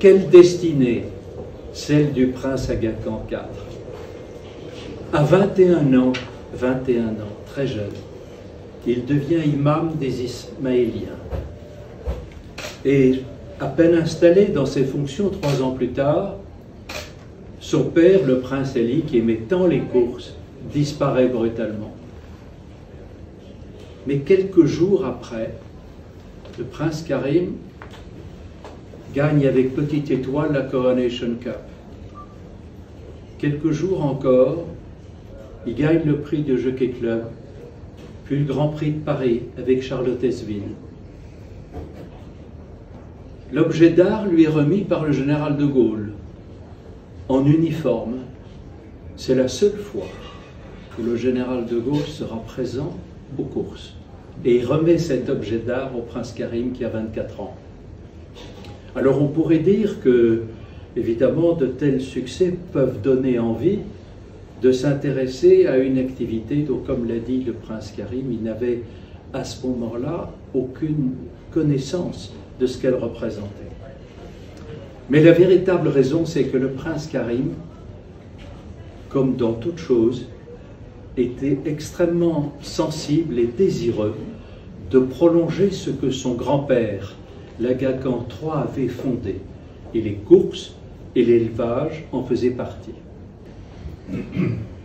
quelle destinée? Celle du prince Aga Khan IV. À 21 ans, très jeune, il devient imam des Ismaéliens. Et à peine installé dans ses fonctions 3 ans plus tard, son père, le prince Ali, qui aimait tant les courses, disparaît brutalement. Mais quelques jours après, le prince Karim gagne avec Petite Étoile la Coronation Cup. Quelques jours encore, il gagne le prix de Jockey Club, puis le Grand Prix de Paris avec Charlottesville. L'objet d'art lui est remis par le général de Gaulle, en uniforme. C'est la seule fois que le général de Gaulle sera présent aux courses. Et il remet cet objet d'art au prince Karim qui a 24 ans. Alors on pourrait dire que, évidemment, de tels succès peuvent donner envie de s'intéresser à une activité dont, comme l'a dit le prince Karim, il n'avait à ce moment-là aucune connaissance de ce qu'elle représentait. Mais la véritable raison, c'est que le prince Karim, comme dans toute chose, était extrêmement sensible et désireux de prolonger ce que son grand-père, l'Aga Khan III, avait fondé. Et les courses et l'élevage en faisaient partie.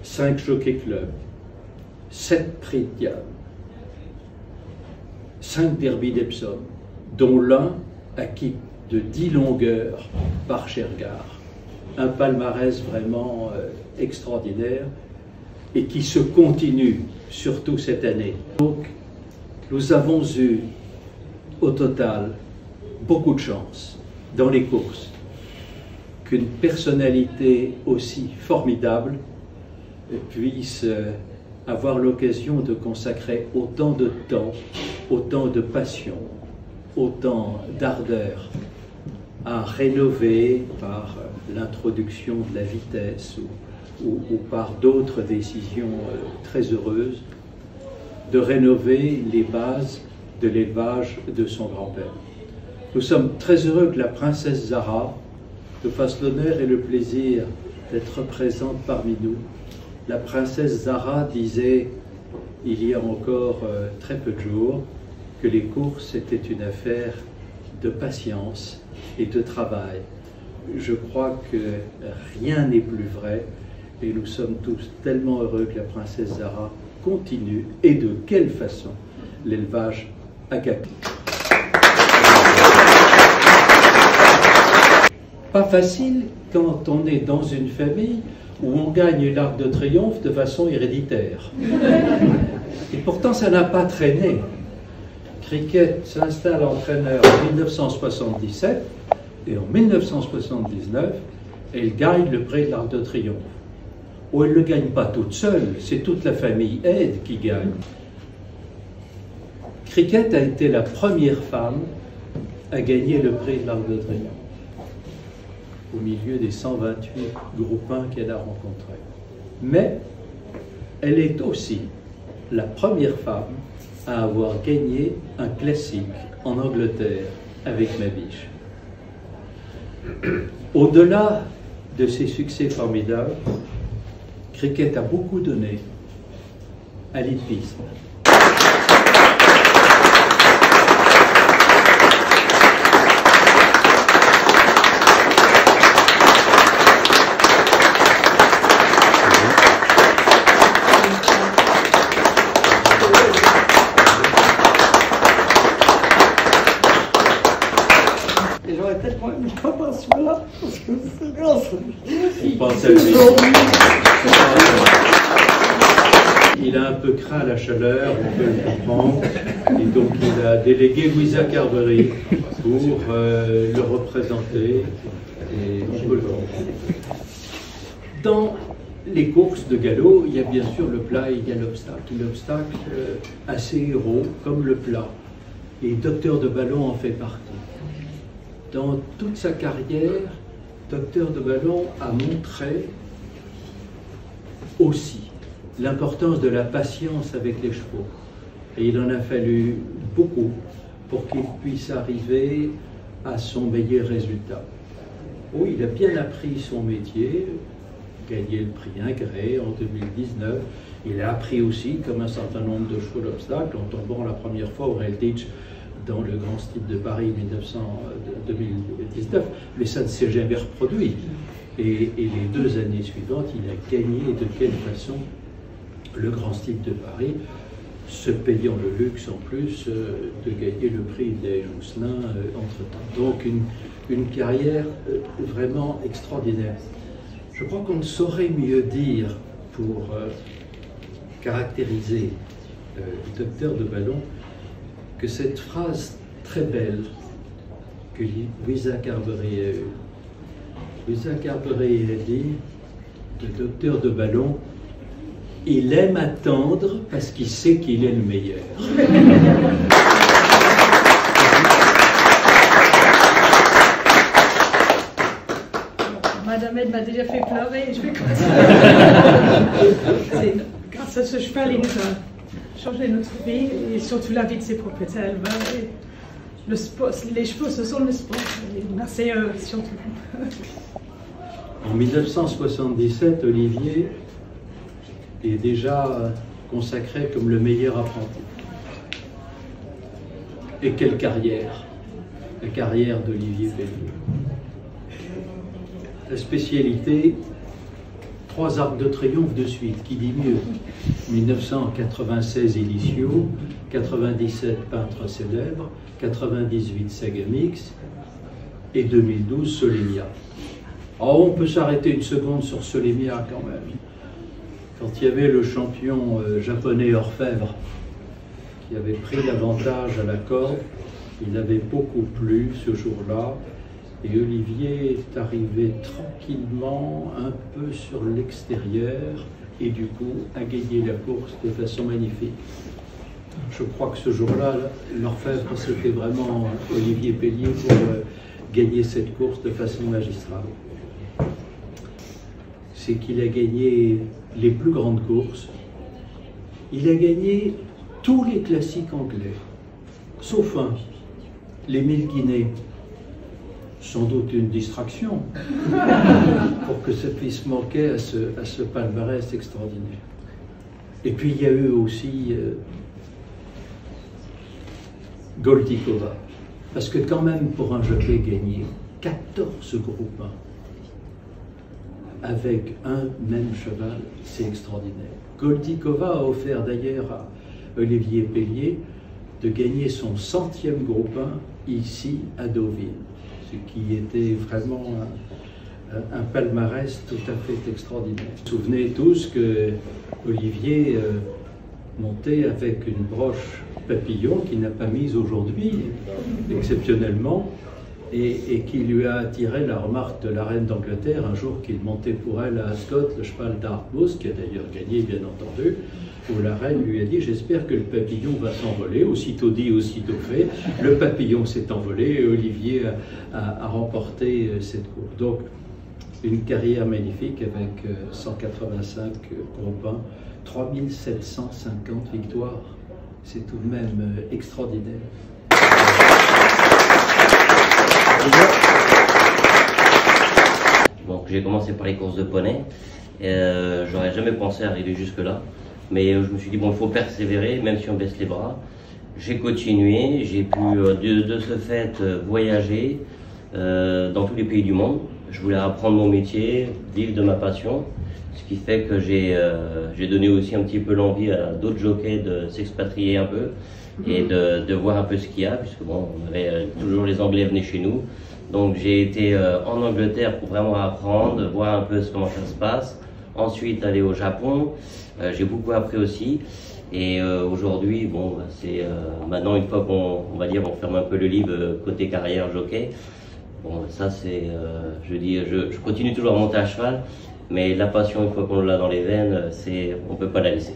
5 Jockey Club, 7 prix de Diane, 5 derby d'Epsom, dont l'un acquis de 10 longueurs par Shergar. Un palmarès vraiment extraordinaire et qui se continue, surtout cette année. Donc, nous avons eu, au total, beaucoup de chance dans les courses qu'une personnalité aussi formidable puisse avoir l'occasion de consacrer autant de temps, autant de passion, autant d'ardeur à rénover par l'introduction de la vitesse ou par d'autres décisions très heureuses, de rénover les bases de l'élevage de son grand-père. Nous sommes très heureux que la princesse Zara nous fasse l'honneur et le plaisir d'être présente parmi nous. La princesse Zara disait, il y a encore très peu de jours, que les courses étaient une affaire de patience et de travail. Je crois que rien n'est plus vrai et nous sommes tous tellement heureux que la princesse Zara continue, et de quelle façon, l'élevage Aga Khan. Pas facile quand on est dans une famille où on gagne l'Arc de Triomphe de façon héréditaire. Et pourtant, ça n'a pas traîné. Cricket s'installe entraîneur en 1977 et en 1979, elle gagne le prix de l'Arc de Triomphe. Ou elle ne le gagne pas toute seule, c'est toute la famille Aide qui gagne. Cricket a été la première femme à gagner le prix de l'Arc de Triomphe, au milieu des 128 groupes 1 qu'elle a rencontrés. Mais elle est aussi la première femme à avoir gagné un classique en Angleterre avec Mabiche. Au-delà de ses succès formidables, Cricket a beaucoup donné à l'hippisme. J'aurais tellement aimé pas passer là, parce que c'est grâce à lui. Il pense à lui. Il a un peu craint la chaleur, on peut le comprendre, et donc il a délégué Louisa Carberry pour le représenter, et on peut le comprendre. Dans les courses de galop, il y a bien sûr le plat et il y a l'obstacle. L'obstacle assez héros, comme le plat, et Docteur de Ballon en fait partie. Dans toute sa carrière, Docteur de Ballon a montré aussi l'importance de la patience avec les chevaux. Et il en a fallu beaucoup pour qu'il puisse arriver à son meilleur résultat. Oh, il a bien appris son métier, gagné le prix Ingré en 2019. Il a appris aussi, comme un certain nombre de chevaux d'obstacles, en tombant la première fois au Rail Ditch dans le Grand Stud de Paris 2019, mais ça ne s'est jamais reproduit. Et les 2 années suivantes, il a gagné de quelle façon le Grand Stud de Paris, se payant le luxe en plus de gagner le prix des Jousselin entre-temps. Donc une carrière vraiment extraordinaire. Je crois qu'on ne saurait mieux dire pour caractériser le docteur de Ballon que cette phrase très belle que Louisa Carberry a eue. Louisa Carberry a dit, le docteur de Ballon, il aime attendre parce qu'il sait qu'il est le meilleur. Madame Ed m'a déjà fait pleurer, je vais continuer. Grâce à ce cheval, il nous a changé notre vie et surtout la vie de ses propriétaires. Le sport, les chevaux, ce sont le sport. Merci à eux, surtout. En 1977, Olivier est déjà consacré comme le meilleur apprenti. Et quelle carrière! La carrière d'Olivier Pellier. La spécialité, 3 arcs de triomphe de suite, qui dit mieux. 1996 Elicio, 97 Peintre célèbre, 98 Sagamix et 2012 Solemia. Oh, on peut s'arrêter une seconde sur Solemia quand même. Quand il y avait le champion japonais Orfèvre qui avait pris l'avantage à la corde, il avait beaucoup plu ce jour-là. Et Olivier est arrivé tranquillement, un peu sur l'extérieur, et du coup a gagné la course de façon magnifique. Je crois que ce jour-là, l'orfèvre, c'était vraiment Olivier Pellier pour gagner cette course de façon magistrale. C'est qu'il a gagné les plus grandes courses. Il a gagné tous les classiques anglais, sauf un, les 1000 guinées. Sans doute une distraction pour que ça puisse manquer à ce palmarès extraordinaire. Et puis il y a eu aussi Goldikova, parce que quand même pour un jockey gagner 14 groupes 1 avec un même cheval, c'est extraordinaire. Goldikova a offert d'ailleurs à Olivier Pellier de gagner son 100e groupe 1 ici à Deauville, ce qui était vraiment un palmarès tout à fait extraordinaire. Vous vous souvenez tous que Olivier montait avec une broche papillon qu'il n'a pas mise aujourd'hui, exceptionnellement, et qui lui a attiré la remarque de la reine d'Angleterre un jour qu'il montait pour elle à Ascot le cheval Dartmouth, qui a d'ailleurs gagné bien entendu, où la reine lui a dit « J'espère que le papillon va s'envoler ». Aussitôt dit, aussitôt fait, le papillon s'est envolé et Olivier a remporté cette course. Donc, une carrière magnifique avec 185 groupes 1, 3750 victoires. C'est tout de même extraordinaire. Donc j'ai commencé par les courses de poney. J'aurais jamais pensé arriver jusque là. Mais je me suis dit, bon, il faut persévérer, même si on baisse les bras. J'ai continué, j'ai pu de ce fait voyager dans tous les pays du monde. Je voulais apprendre mon métier, vivre de ma passion, ce qui fait que j'ai donné aussi un petit peu l'envie à d'autres jockeys de s'expatrier un peu et de voir un peu ce qu'il y a, puisque bon, on avait toujours les Anglais venaient chez nous. Donc j'ai été en Angleterre pour vraiment apprendre, voir un peu comment ça se passe. Ensuite aller au Japon. J'ai beaucoup appris aussi, et aujourd'hui, bon, c'est maintenant une fois qu'on va dire on ferme un peu le livre côté carrière jockey. Bon, ça c'est, je continue toujours à monter à cheval, mais la passion une fois qu'on l'a dans les veines, on peut pas la laisser.